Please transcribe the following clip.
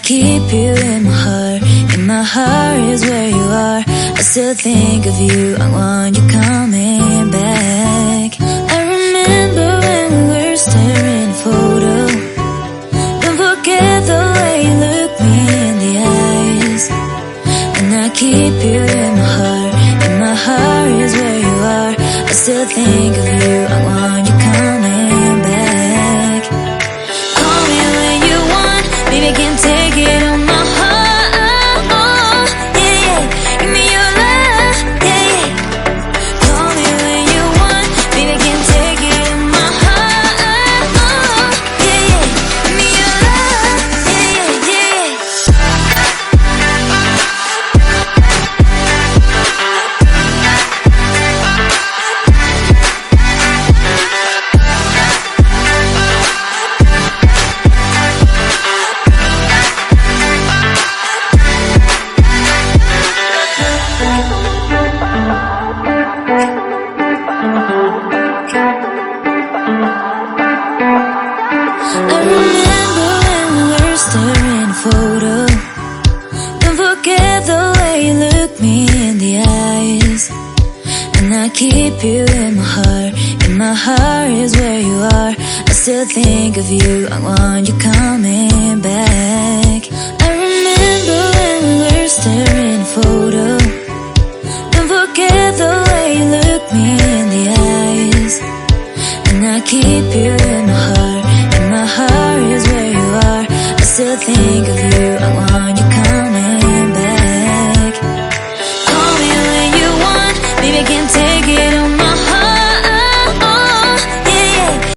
keep you in my heart. In my heart is where you are. I still think of you, I want you coming back. I remember when we were staring at a photo. Don't forget the way you look me in the eyes. And I keep you in my heart. In my heart is where you are. I still think of you, I want you coming back. Call me when you want, baby, I can't take it on my heart. Yeah, yeah, give me your love, yeah, yeah. Call me when you want, baby, I can't take it on my heart. Yeah, yeah, give me your love, yeah, yeah, yeah. I remember when we were staring at a photo. Don't forget the way you look me in the eyes. And I keep you in my heart. In my heart is where you are. I still think of you, I want you coming back. I remember when we were staring at a photo. Don't forget the way you look me in the eyes. And I keep you in my heart. In my heart is where you are. I still think of you, I want you coming back. Call me when you want, baby, I can't take it on